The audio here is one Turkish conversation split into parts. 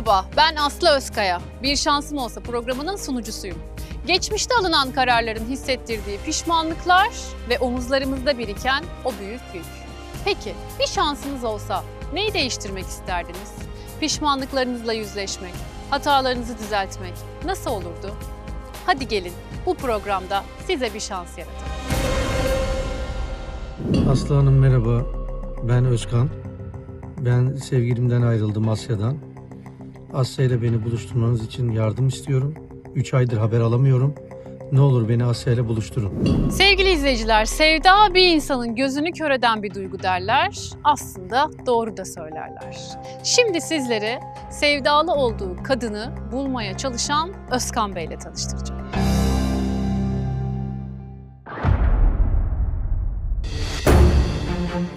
Merhaba, ben Aslı Özkaya. Bir Şansım Olsa programının sunucusuyum. Geçmişte alınan kararların hissettirdiği pişmanlıklar ve omuzlarımızda biriken o büyük yük. Peki, bir şansınız olsa neyi değiştirmek isterdiniz? Pişmanlıklarınızla yüzleşmek, hatalarınızı düzeltmek nasıl olurdu? Hadi gelin, bu programda size bir şans yaratalım. Aslı Hanım merhaba, ben Özkan. Ben sevgilimden ayrıldım Asya'dan. Asya ile beni buluşturmanız için yardım istiyorum. 3 aydır haber alamıyorum. Ne olur beni Asya ile buluşturun. Sevgili izleyiciler, sevda bir insanın gözünü kör eden bir duygu derler. Aslında doğru da söylerler. Şimdi sizleri sevdalı olduğu kadını bulmaya çalışan Özkan Bey ile tanıştıracağım.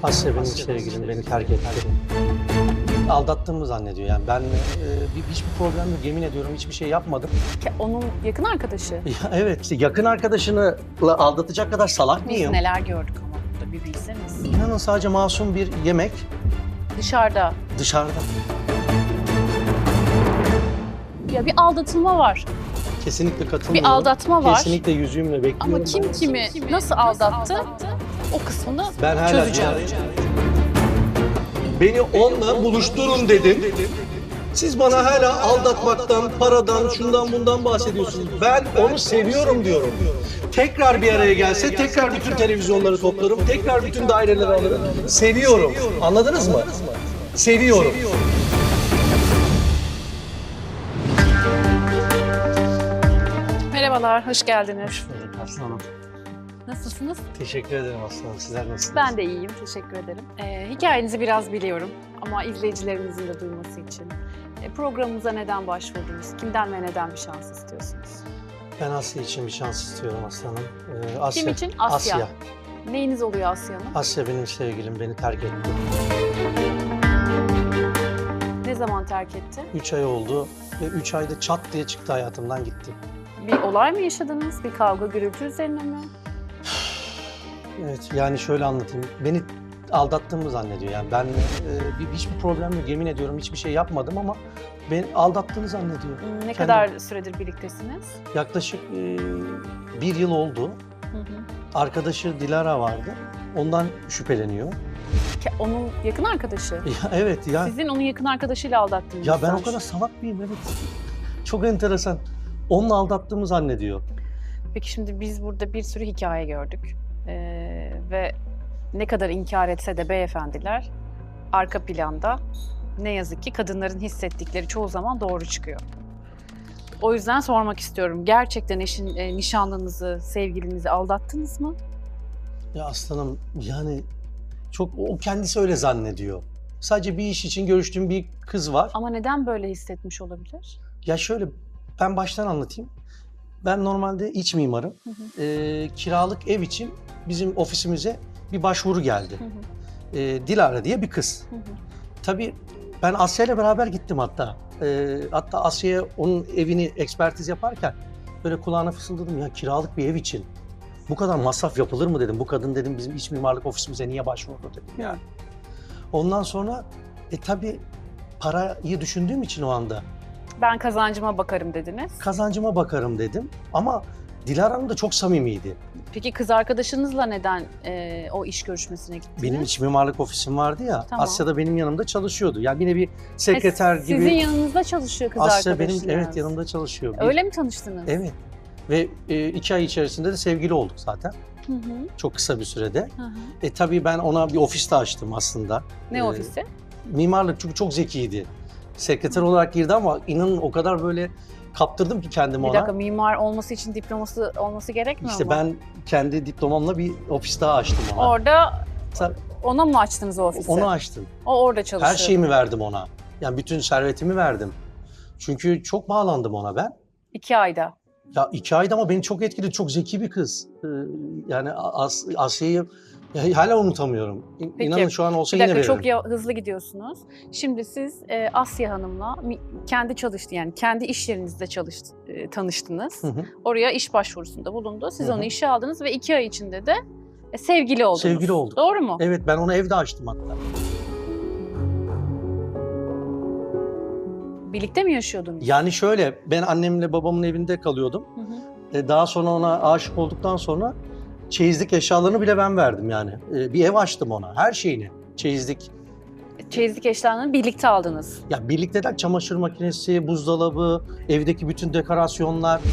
Asya benim sevgilim, beni terk etti. Aldattığımı zannediyor yani. Ben hiçbir problem yok, yemin ediyorum hiçbir şey yapmadım. Onun yakın arkadaşı. Ya evet, işte yakın arkadaşını aldatacak kadar salak Biz mıyım? neler gördük ama burada bir bilseniz. İnanın sadece masum bir yemek Dışarıda. dışarıda. Ya bir aldatılma var. Kesinlikle katılmıyorum. Bir aldatma var. Kesinlikle yüzüğümle bekliyorum. Ama kim kimi nasıl aldattı? O kısmını Ben hala çözeceğim. Beni onunla buluşturun dedim. Siz bana hala aldatmaktan, paradan, şundan bundan bahsediyorsunuz. Ben onu seviyorum diyorum. Tekrar bir araya gelse tekrar bütün televizyonları toplarım, tekrar bütün daireleri alırım. Seviyorum. Anladınız mı? Seviyorum. Merhabalar, hoş geldiniz. Hoş bulduk Aslanım. Nasılsınız? Teşekkür ederim Aslanım. Sizler nasılsınız? Ben de iyiyim, teşekkür ederim. Hikayenizi biraz biliyorum ama izleyicilerimizin de duyması için. Programımıza neden başvurdunuz? Kimden ve neden bir şans istiyorsunuz? Ben Asya için bir şans istiyorum Aslanım. Asya. Kim için? Asya. Asya. Neyiniz oluyor Asya'nın? Asya benim sevgilim, beni terk etti. Ne zaman terk etti? 3 ay oldu ve 3 ayda çat diye çıktı hayatımdan gitti. Bir olay mı yaşadınız? Bir kavga, gürültü üzerine mi? Evet, yani şöyle anlatayım. Beni aldattığımı zannediyor. Yani ben hiçbir problem yok. Yemin ediyorum hiçbir şey yapmadım ama beni aldattığını zannediyor. Ne kadar süredir birliktesiniz? Yaklaşık 1 yıl oldu. Hı hı. Arkadaşı Dilara vardı. Ondan şüpheleniyor. Onun yakın arkadaşı. Ya evet ya. Sizin onun yakın arkadaşıyla aldattığınız. Ya ben o kadar salak mıyım? Evet. Çok enteresan. Onunla aldattığımı zannediyor. Peki şimdi biz burada bir sürü hikaye gördük. Ve ne kadar inkar etse de beyefendiler arka planda ne yazık ki kadınların hissettikleri çoğu zaman doğru çıkıyor. O yüzden sormak istiyorum. Gerçekten nişanlınızı, sevgilinizi aldattınız mı? Ya aslanım yani çok o kendisi öyle zannediyor. Sadece bir iş için görüştüğüm bir kız var. Ama neden böyle hissetmiş olabilir? Ya şöyle ben baştan anlatayım. Ben normalde iç mimarım. Hı hı. Kiralık ev için bizim ofisimize bir başvuru geldi. Hı hı. Dilara diye bir kız. Hı hı. Tabii ben Asya ile beraber gittim hatta. Hatta Asya'ya onun evini ekspertiz yaparken böyle kulağına fısıldadım ya kiralık bir ev için bu kadar masraf yapılır mı dedim. Bu kadın dedim bizim iç mimarlık ofisimize niye başvurdu dedim yani. Ondan sonra tabii parayı düşündüğüm için o anda Ben kazancıma bakarım dediniz. kazancıma bakarım dedim ama Dilara Hanım da çok samimiydi. Peki kız arkadaşınızla neden o iş görüşmesine gittiniz? Benim iç mimarlık ofisim vardı ya, Tamam. Asya da benim yanımda çalışıyordu. Yani yine bir sekreter gibi. Sizin yanınızda çalışıyor kız Asya arkadaşınız. benim evet yanımda çalışıyor. Öyle mi tanıştınız? Evet. Ve 2 ay içerisinde de sevgili olduk zaten. Hı hı. Çok kısa bir sürede. Hı hı. Tabii ben ona bir ofis de açtım aslında. Ne ofisi? Mimarlık çünkü çok zekiydi. Sekreter olarak girdi ama inanın o kadar böyle kaptırdım ki kendimi Bir ona. dakika, mimar olması için diploması olması gerekmiyor İşte mu? ben kendi diplomamla bir ofis daha açtım ona. Orada Sen- ona mı açtınız o ofisi? Onu açtım. O orada çalışıyor. Her şeyimi verdim ona. Yani bütün servetimi verdim. Çünkü çok bağlandım ona ben. 2 ayda. Ya 2 ayda ama beni çok etkiledi. Çok zeki bir kız. Yani Asya'yı hala unutamıyorum. Peki, İnanın şu an olsa Bir yine dakika, veririm. çok hızlı gidiyorsunuz. Şimdi siz Asya Hanım'la kendi kendi iş yerinizde tanıştınız. Hı hı. Oraya iş başvurusunda bulundu. Siz Hı hı. onu işe aldınız ve 2 ay içinde de sevgili oldunuz. Sevgili olduk. Doğru mu? Evet ben ona evde açtım hatta. Birlikte mi yaşıyordunuz? Yani şöyle, ben annemle babamın evinde kalıyordum. Hı hı. Daha sonra ona aşık olduktan sonra çeyizlik eşyalarını bile ben verdim yani. Bir ev açtım ona, her şeyini. Çeyizlik, Çeyizlik eşyalarını birlikte aldınız. ya birlikte de çamaşır makinesi, buzdolabı, evdeki bütün dekorasyonlar. Hı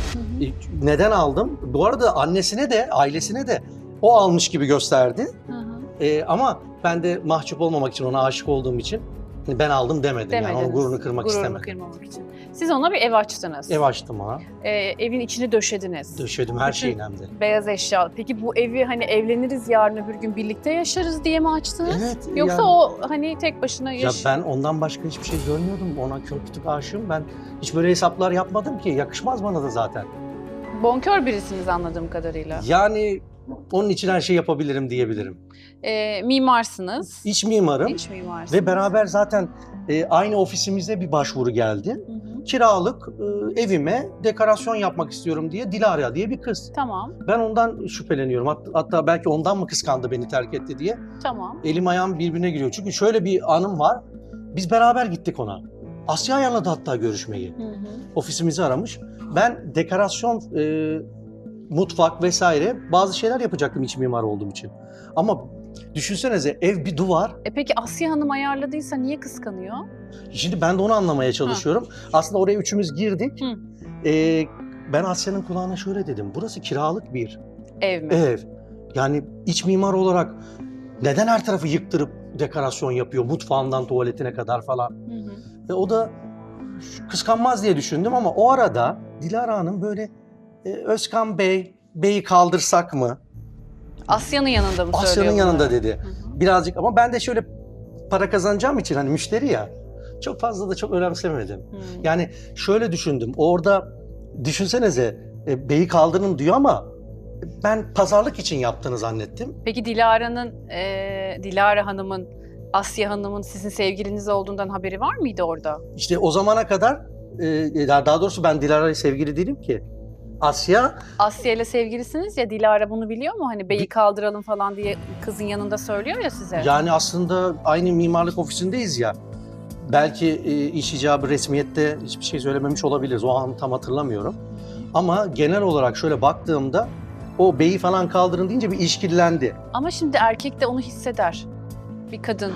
hı. Neden aldım? Bu arada annesine de, ailesine de o almış gibi gösterdi. Hı hı. Ama ben de mahcup olmamak için, ona aşık olduğum için ben aldım demedim. Yani onun gururunu kırmak istemedim. kırmamak için. Siz ona bir ev açtınız. Ev açtım ona, Evin içini döşediniz. döşedim her Bütün şeyini hem de. Beyaz eşya. Peki bu evi hani evleniriz yarın öbür gün birlikte yaşarız diye mi açtınız? Evet. Yoksa yani- o hani tek başına Ya ben ondan başka hiçbir şey görmüyordum. Ona kör kütük aşığım. Ben hiç böyle hesaplar yapmadım ki. Yakışmaz bana da zaten. bonkör birisiniz anladığım kadarıyla. Yani onun için her şey yapabilirim diyebilirim. Mimarsınız. İç mimarım İç mimarsınız. ve beraber zaten aynı ofisimizde bir başvuru geldi. Hı hı. Kiralık evime dekorasyon yapmak istiyorum diye Dilara diye bir kız. Tamam, Ben ondan şüpheleniyorum. Hatta belki ondan mı kıskandı beni terk etti diye. tamam. Elim ayağım birbirine giriyor. Çünkü şöyle bir anım var. Biz beraber gittik ona. Asya ayarladı hatta görüşmeyi. Hı hı. Ofisimizi aramış. Ben dekorasyon, mutfak vesaire bazı şeyler yapacaktım iç mimar olduğum için. Ama düşünsenize, ev bir duvar. Peki Asya Hanım ayarladıysa niye kıskanıyor? Şimdi ben de onu anlamaya çalışıyorum. Aslında oraya üçümüz girdik. Hı. Ben Asya'nın kulağına şöyle dedim. Burası kiralık bir Ev mi? ev. Yani iç mimar olarak neden her tarafı yıktırıp dekorasyon yapıyor? Mutfağından tuvaletine kadar falan. Hı hı. O da kıskanmaz diye düşündüm ama o arada Dilara Hanım böyle Özkan Bey'i kaldırsak mı? Asya'nın yanında mı söylüyor Asya'nın bunu? yanında dedi. Hı hı. Birazcık ama ben de şöyle para kazanacağım için hani müşteri ya, çok fazla da çok önemsemedim. Hı. Yani şöyle düşündüm. Orada düşünsenize Bey'i kaldırın diyor ama ben pazarlık için yaptığını zannettim. Peki Dilara Hanım'ın, Asya Hanım'ın sizin sevgiliniz olduğundan haberi var mıydı orada? İşte o zamana kadar daha doğrusu ben Dilara'yla sevgili değilim ki. Asya Asya ile sevgilisiniz ya, Dilara bunu biliyor mu? Hani beyi kaldıralım falan diye kızın yanında söylüyor ya size. yani aslında aynı mimarlık ofisindeyiz ya. Belki iş icabı resmiyette hiçbir şey söylememiş olabiliriz. O an tam hatırlamıyorum. Ama genel olarak şöyle baktığımda o Bey'i falan kaldırın deyince bir işkillendi. Ama şimdi erkek de onu hisseder. Bir kadın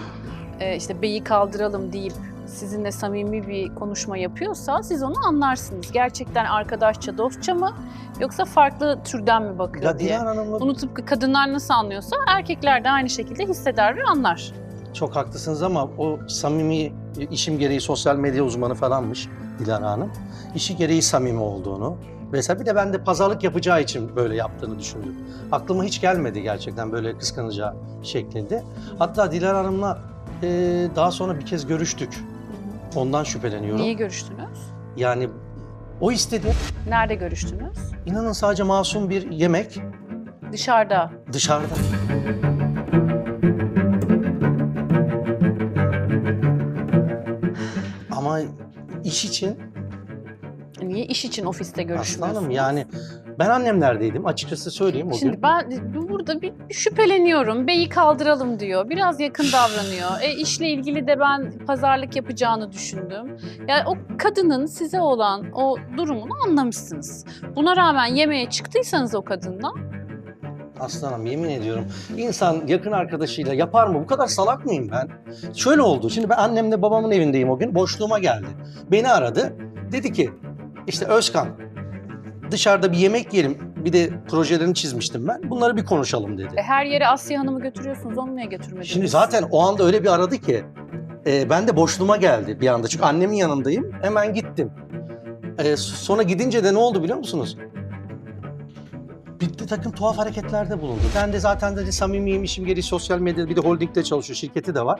işte beyi kaldıralım deyip sizinle samimi bir konuşma yapıyorsa siz onu anlarsınız. Gerçekten arkadaşça, dostça mı yoksa farklı türden mi bakıyor Ya diye. Dilara Hanım'la Bunu tıpkı kadınlar nasıl anlıyorsa erkekler de aynı şekilde hisseder ve anlar. çok haklısınız ama o samimi, işim gereği sosyal medya uzmanı falanmış Dilara Hanım. İşi gereği samimi olduğunu vesaire, bir de ben de pazarlık yapacağı için böyle yaptığını düşündüm. Aklıma hiç gelmedi gerçekten böyle kıskanacağı şeklinde. Hatta Dilara Hanım'la daha sonra bir kez görüştük. Ondan şüpheleniyorum. Niye görüştünüz? Yani o istedi. Nerede görüştünüz? İnanın sadece masum bir yemek Dışarıda. dışarıda. Ama iş için Niye iş için ofiste görüşmüyorsunuz? aslanım yani ben annemlerdeydim açıkçası söyleyeyim o Şimdi gün. ben burada bir şüpheleniyorum. Beyi kaldıralım diyor. Biraz yakın davranıyor. İşle ilgili de ben pazarlık yapacağını düşündüm. Yani o kadının size olan o durumunu anlamışsınız. Buna rağmen yemeğe çıktıysanız o kadınla Aslanım yemin ediyorum insan yakın arkadaşıyla yapar mı? Bu kadar salak mıyım ben? Şöyle oldu. Şimdi ben annemle babamın evindeyim o gün. Boşluğuma geldi. Beni aradı. Dedi ki işte Özkan dışarıda bir yemek yiyelim. Bir de projelerini çizmiştim ben. Bunları bir konuşalım dedi. her yere Asya Hanım'ı götürüyorsunuz. Onu niye götürmediniz? Şimdi zaten o anda öyle bir aradı ki ben de boşluğuma geldi bir anda. Çünkü annemin yanındayım. Hemen gittim. Sonra gidince de ne oldu biliyor musunuz? Bir takım tuhaf hareketlerde bulundu. Ben de zaten dedi samimiyim, işim gereği sosyal medyada bir de holdingde çalışıyor, şirketi de var.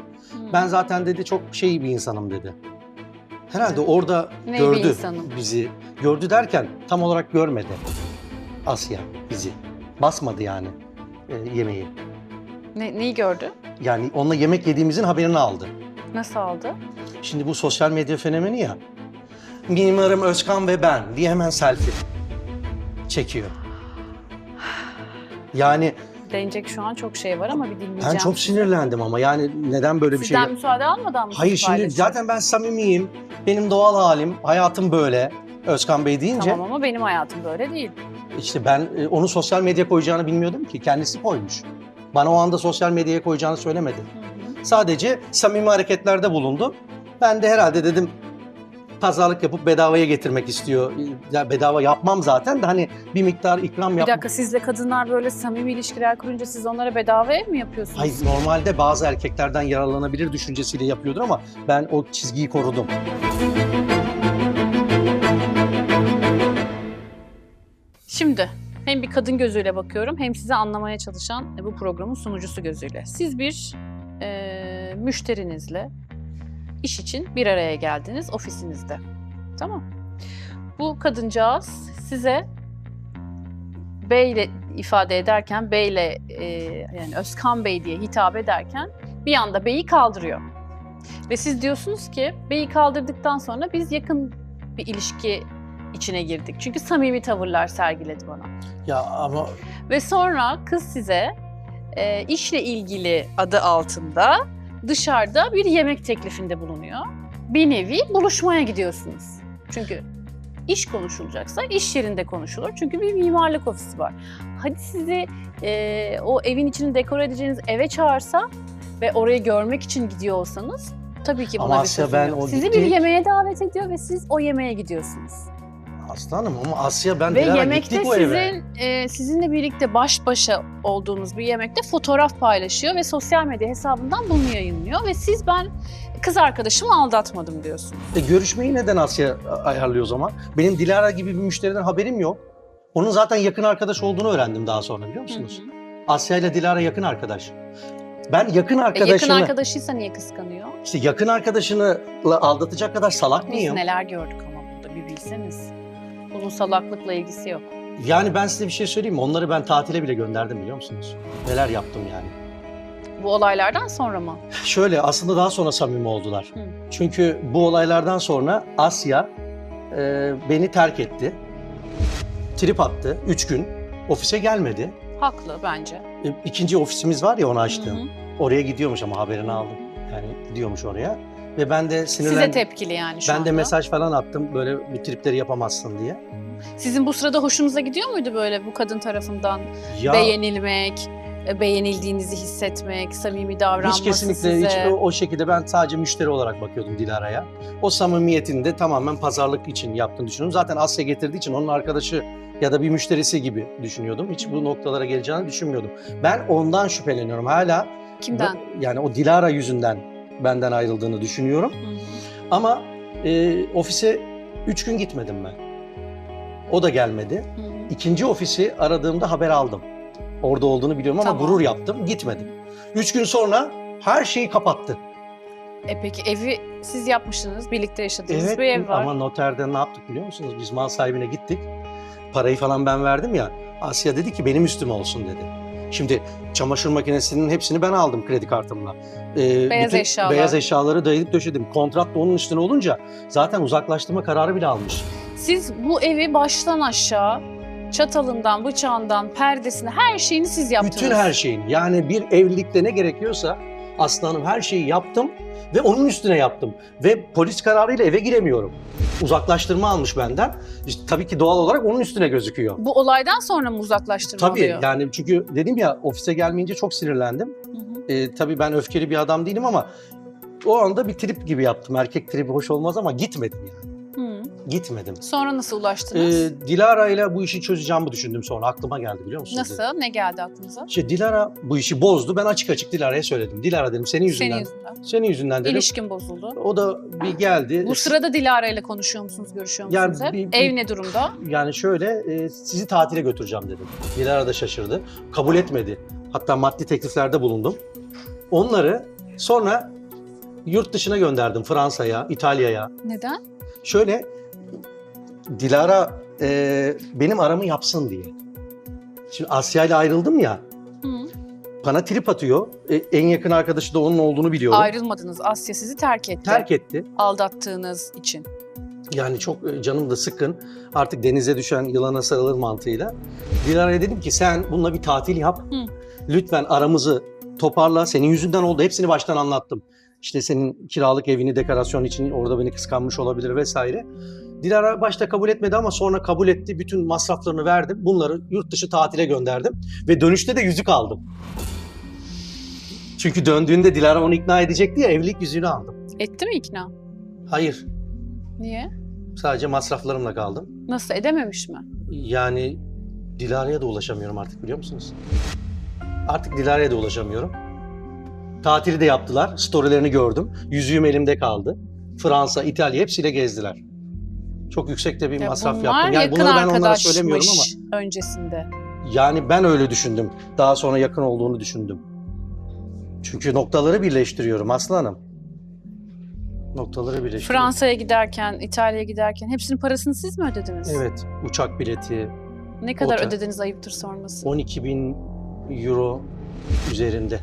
Ben zaten dedi çok şey bir insanım dedi. Herhalde orada Ne bir gördü insanım? bizi. Gördü derken tam olarak görmedi Asya bizi. Basmadı yani yemeği. Neyi gördü? Yani onunla yemek yediğimizin haberini aldı. Nasıl aldı? Şimdi bu sosyal medya fenomeni ya. Mimarım Özkan ve ben diye hemen selfie çekiyor. Yani Denecek şu an çok şey var ama bir dinleyeceğim. Ben çok sinirlendim ama yani neden böyle bir şey... Sizden müsaade almadan mı Hayır siz şimdi paylaşıyorsunuz? zaten ben samimiyim. Benim doğal halim, hayatım böyle. Özkan Bey deyince Tamam ama benim hayatım böyle değil. işte ben onu sosyal medya koyacağını bilmiyordum ki. Kendisi koymuş. Bana o anda sosyal medyaya koyacağını söylemedi. Hı hı. Sadece samimi hareketlerde bulundu. Ben de herhalde dedim pazarlık yapıp bedavaya getirmek istiyor. Ya bedava yapmam zaten de hani bir miktar ikram Bir yap. dakika, sizle kadınlar böyle samimi ilişkiler kurunca siz onlara bedava ev mi yapıyorsunuz? Hayır, normalde bazı erkeklerden yararlanabilir düşüncesiyle yapıyordur ama ben o çizgiyi korudum. Şimdi hem bir kadın gözüyle bakıyorum hem sizi anlamaya çalışan bu programın sunucusu gözüyle. Siz bir müşterinizle iş için bir araya geldiniz ofisinizde. Tamam. Bu kadıncağız size beyle ifade ederken, beyle yani Özkan Bey diye hitap ederken bir anda beyi kaldırıyor. Ve siz diyorsunuz ki beyi kaldırdıktan sonra biz yakın bir ilişki içine girdik. Çünkü samimi tavırlar sergiledi bana. Ya ama Ve sonra kız size işle ilgili adı altında dışarıda bir yemek teklifinde bulunuyor. Bir nevi buluşmaya gidiyorsunuz. Çünkü iş konuşulacaksa iş yerinde konuşulur. Çünkü bir mimarlık ofisi var. Hadi sizi o evin içini dekore edeceğiniz eve çağırsa ve orayı görmek için gidiyor olsanız tabii ki buna Ama bir Asya, sözüm ben yok. o Sizi gitti- bir yemeğe davet ediyor ve siz o yemeğe gidiyorsunuz. aslanım ama Asya ben Ve Dilara yemekte gittik o eve. sizinle birlikte baş başa olduğunuz bir yemekte fotoğraf paylaşıyor ve sosyal medya hesabından bunu yayınlıyor ve siz ben kız arkadaşımı aldatmadım diyorsunuz. Görüşmeyi neden Asya ayarlıyor o zaman? Benim Dilara gibi bir müşteriden haberim yok. Onun zaten yakın arkadaş olduğunu öğrendim daha sonra biliyor musunuz? Hı hı. Asya ile Dilara yakın arkadaş. Ben yakın Yakın arkadaşını, arkadaşıysa niye kıskanıyor? işte yakın arkadaşını aldatacak kadar salak Biz mıyım? neler gördük ama burada bir bilseniz. Bunun salaklıkla ilgisi yok. Yani ben size bir şey söyleyeyim mi? Onları ben tatile bile gönderdim biliyor musunuz? Neler yaptım yani. Bu olaylardan sonra mı? Şöyle aslında daha sonra samimi oldular. Hı. Çünkü bu olaylardan sonra Asya beni terk etti. Trip attı 3 gün. Ofise gelmedi. Haklı bence. İkinci ofisimiz var ya onu Hı açtım. hı. Oraya gidiyormuş ama haberini aldım. Yani gidiyormuş oraya. Ve ben de Size sinirlendim. tepkili yani şu Ben anda. de mesaj falan attım böyle bir tripleri yapamazsın diye. Sizin bu sırada hoşunuza gidiyor muydu böyle bu kadın tarafından Ya beğenilmek, beğenildiğinizi hissetmek, samimi davranması hiç kesinlikle size? hiç o şekilde ben sadece müşteri olarak bakıyordum Dilara'ya. O samimiyetini de tamamen pazarlık için yaptığını düşünüyorum. Zaten Asya getirdiği için onun arkadaşı ya da bir müşterisi gibi düşünüyordum. Hiç bu noktalara geleceğini düşünmüyordum. Ben ondan şüpheleniyorum hala. Kimden? Yani o Dilara yüzünden benden ayrıldığını düşünüyorum. Hı hı. Ama ofise 3 gün gitmedim ben. O da gelmedi. Hı hı. İkinci ofisi aradığımda haber aldım. Orada olduğunu biliyorum ama Tamam. gurur yaptım, gitmedim. 3 gün sonra her şeyi kapattı. Peki evi siz yapmışsınız, birlikte yaşadığınız Evet bir ev var. ama noterde ne yaptık biliyor musunuz? Biz mal sahibine gittik. Parayı falan ben verdim ya. Asya dedi ki benim üstüme olsun dedi. Şimdi çamaşır makinesinin hepsini ben aldım kredi kartımla. Beyaz bütün eşyalar. Beyaz eşyaları dayadıp döşedim. Kontrat da onun üstüne olunca zaten uzaklaştırma kararı bile almış. Siz bu evi baştan aşağı, çatalından, bıçağından, perdesine her şeyini siz yaptınız. Bütün her şeyin. Yani bir evlilikte ne gerekiyorsa aslanım her şeyi yaptım ve onun üstüne yaptım. Ve polis kararıyla eve giremiyorum. Uzaklaştırma almış benden. İşte tabii ki doğal olarak onun üstüne gözüküyor. Bu olaydan sonra mı uzaklaştırma Tabii oluyor? yani çünkü dedim ya ofise gelmeyince çok sinirlendim. Hı hı. Tabii ben öfkeli bir adam değilim ama o anda bir trip gibi yaptım. Erkek tribi hoş olmaz ama gitmedim yani. Hı. Gitmedim. Sonra nasıl ulaştınız? Dilara ile bu işi çözeceğimi düşündüm sonra. Aklıma geldi biliyor musunuz? Nasıl? Ne geldi aklınıza? İşte Dilara bu işi bozdu. Ben açık açık Dilara'ya söyledim. Dilara dedim senin yüzünden. Senin yüzünden. Senin yüzünden dedim. İlişkin bozuldu. O da bir geldi. Bu sırada Dilara ile konuşuyor musunuz, görüşüyor Yani musunuz hep? bir- Ev ne durumda? Yani şöyle sizi tatile götüreceğim dedim. Dilara da şaşırdı. Kabul etmedi. Hatta maddi tekliflerde bulundum. Onları sonra yurt dışına gönderdim. Fransa'ya, İtalya'ya. Neden? Şöyle Dilara benim aramı yapsın diye. Şimdi Asya ile ayrıldım ya. Hı. Bana trip atıyor. En yakın arkadaşı da onun olduğunu biliyorum. Ayrılmadınız. Asya sizi terk etti. Terk etti. Aldattığınız için. Yani çok canım da sıkın. Artık denize düşen yılana sarılır mantığıyla. Dilara'ya dedim ki sen bununla bir tatil yap. Hı. Lütfen aramızı toparla. Senin yüzünden oldu. Hepsini baştan anlattım. İşte senin kiralık evini dekorasyon için orada beni kıskanmış olabilir vesaire. Dilara başta kabul etmedi ama sonra kabul etti. Bütün masraflarını verdim. Bunları yurt dışı tatile gönderdim. Ve dönüşte de yüzük aldım. Çünkü döndüğünde Dilara onu ikna edecekti ya, evlilik yüzüğünü aldım. Etti mi ikna? Hayır. Niye? Sadece masraflarımla kaldım. Nasıl, edememiş mi? Yani Dilara'ya da ulaşamıyorum artık, biliyor musunuz? Artık Dilara'ya da ulaşamıyorum. Tatili de yaptılar. Storylerini gördüm. Yüzüğüm elimde kaldı. Fransa, İtalya hepsiyle gezdiler. Çok yüksekte bir masraf yaptım. Yani yakın bunları ben onlara söylemiyorum ama. arkadaşmış öncesinde. Yani ben öyle düşündüm. Daha sonra yakın olduğunu düşündüm. Çünkü noktaları birleştiriyorum Aslı Hanım. Noktaları birleştiriyorum. Fransa'ya giderken, İtalya'ya giderken hepsinin parasını siz mi ödediniz? Evet. Uçak bileti Ne kadar Otel. ödediniz, ayıptır sorması? 12.000 euro üzerinde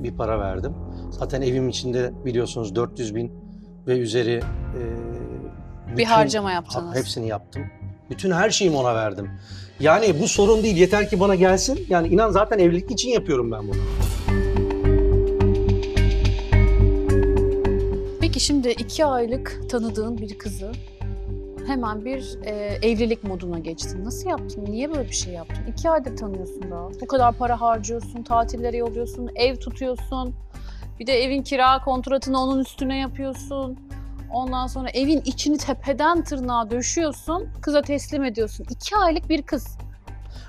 bir para verdim. Zaten evim içinde biliyorsunuz 400.000 ve üzeri Bir harcama yaptınız. Hepsini yaptım. Bütün her şeyimi ona verdim. Yani bu sorun değil. Yeter ki bana gelsin. Yani inan zaten evlilik için yapıyorum ben bunu. Peki şimdi 2 aylık tanıdığın bir kızı hemen bir evlilik moduna geçtin. Nasıl yaptın? Niye böyle bir şey yaptın? 2 aydır tanıyorsun daha. Bu kadar para harcıyorsun, tatillere yolluyorsun, ev tutuyorsun. Bir de evin kira kontratını onun üstüne yapıyorsun. Ondan sonra evin içini tepeden tırnağa döşüyorsun, kıza teslim ediyorsun. 2 aylık bir kız.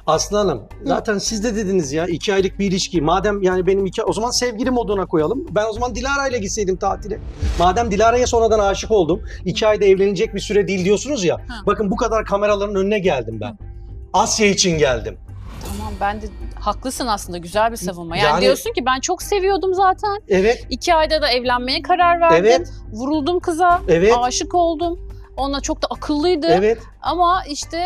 Aslı Hanım, zaten siz de dediniz ya 2 aylık bir ilişki. Madem yani benim o zaman sevgili moduna koyalım. Ben o zaman Dilara ile gitseydim tatile. Madem Dilara'ya sonradan aşık oldum. 2 ayda evlenecek bir süre değil diyorsunuz ya. Bakın bu kadar kameraların önüne geldim ben. Asya için geldim. Tamam, ben de haklısın aslında, güzel bir savunma. Yani, Yani- diyorsun ki ben çok seviyordum zaten. Evet, 2 ayda da evlenmeye karar verdim. Evet. Vuruldum kıza, evet, aşık oldum. Ona çok da akıllıydı. evet. Ama işte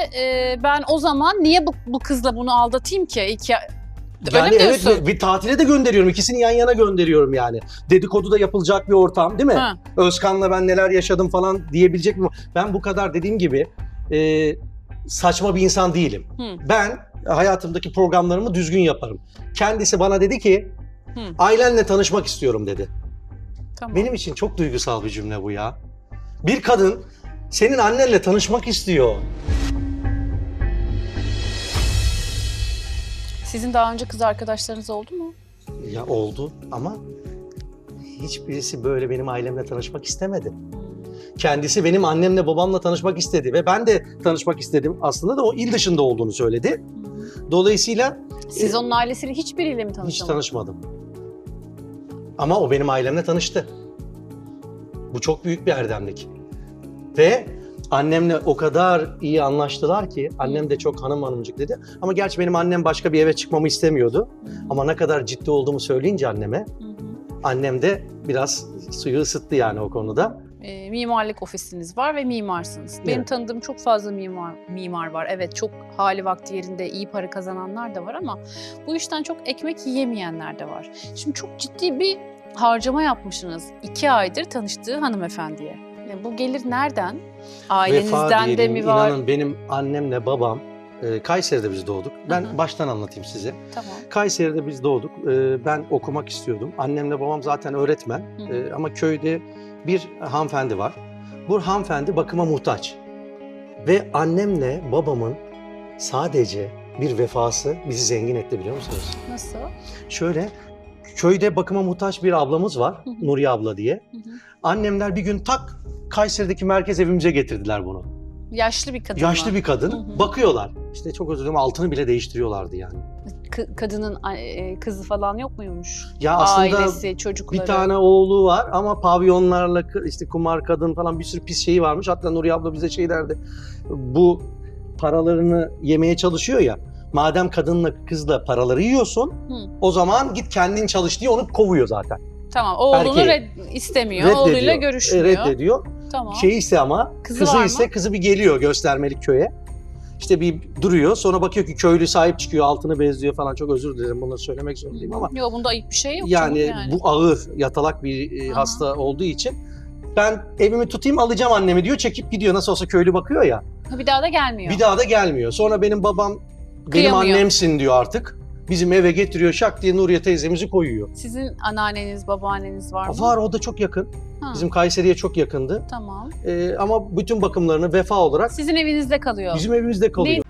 ben o zaman niye bu kızla bunu aldatayım ki? Öyle Yani mi evet, diyorsun? bir tatile de gönderiyorum. İkisini yan yana gönderiyorum yani. Dedikodu da yapılacak bir ortam değil mi? Ha. Özkan'la ben neler yaşadım falan diyebilecek mi? Ben bu kadar dediğim gibi saçma bir insan değilim. Hı. Ben hayatımdaki programlarımı düzgün yaparım. Kendisi bana dedi ki Hı. ailenle tanışmak istiyorum dedi. Tamam. Benim için çok duygusal bir cümle bu ya. Bir kadın senin annenle tanışmak istiyor. Sizin daha önce kız arkadaşlarınız oldu mu? Ya oldu ama hiçbirisi böyle benim ailemle tanışmak istemedi. Kendisi benim annemle babamla tanışmak istedi ve ben de tanışmak istedim. Aslında da o il dışında olduğunu söyledi. Dolayısıyla Siz onun ailesiyle hiçbiriyle mi hiç tanışamadınız? tanışmadım. Ama o benim ailemle tanıştı. Bu çok büyük bir erdemlik. Ve annemle o kadar iyi anlaştılar ki, annem de çok hanımcık dedi. Ama gerçi benim annem başka bir eve çıkmamı istemiyordu. Ama ne kadar ciddi olduğumu söyleyince anneme, annem de biraz suyu ısıttı yani o konuda. Mimarlık ofisiniz var ve mimarsınız. Benim Evet. tanıdığım çok fazla mimar var. Evet, çok hali vakti yerinde iyi para kazananlar da var ama bu işten çok ekmek yiyemeyenler de var. Şimdi çok ciddi bir harcama yapmışsınız 2 aydır tanıştığı hanımefendiye. Bu gelir nereden? Vefa Ailenizden de diyelim, mi var? inanın benim annemle babam, Kayseri'de biz doğduk. Ben Hı hı. baştan anlatayım size. Tamam. Kayseri'de biz doğduk. Ben okumak istiyordum. Annemle babam zaten öğretmen. Hı hı. Ama köyde bir hanımefendi var. Bu hanımefendi bakıma muhtaç. Ve annemle babamın sadece bir vefası bizi zengin etti, biliyor musunuz? Nasıl? Şöyle, köyde bakıma muhtaç bir ablamız var. Hı hı. Nuriye abla diye. Hı hı. Annemler bir gün tak Kayseri'deki merkez evimize getirdiler bunu. Yaşlı bir kadın Yaşlı mı? bir kadın. Hı hı. Bakıyorlar. İşte çok özür dilerim, altını bile değiştiriyorlardı yani. Kadının kızı falan yok muymuş? Ya aslında Ailesi, çocukları. bir tane oğlu var ama pavyonlarla işte kumar kadın falan bir sürü pis şeyi varmış. Hatta Nuriye abla bize şey derdi. Bu paralarını yemeye çalışıyor ya. Madem kadınla kızla paraları yiyorsun, Hı. o zaman git kendin çalış diye onu kovuyor zaten. Tamam, oğlunu Erkeği. istemiyor, oğluyla görüşmüyor. Reddediyor. Tamam. Şey ise ama Kızı kızı var ise mı? kızı bir geliyor göstermelik köye. İşte bir duruyor. Sonra bakıyor ki köylü sahip çıkıyor, altını bezliyor falan. Çok özür dilerim, bunları söylemek zorundayım ama Yok, bunda ayıp bir şey yok yani, canım yani. bu ağır, yatalak bir Aha. hasta olduğu için ben evimi tutayım alacağım annemi diyor. Çekip gidiyor. Nasıl olsa köylü bakıyor ya. Bir daha da gelmiyor. Bir daha da gelmiyor. Sonra benim babam benim Kıyamıyor. annemsin diyor artık. Bizim eve getiriyor, şak diye Nuriye teyzemizi koyuyor. Sizin anneanneniz, babaanneniz var mı? Var, o da çok yakın. Ha, Bizim Kayseri'ye çok yakındı. Tamam. Ama bütün bakımlarını vefa olarak Sizin evinizde kalıyor. bizim evimizde kalıyor.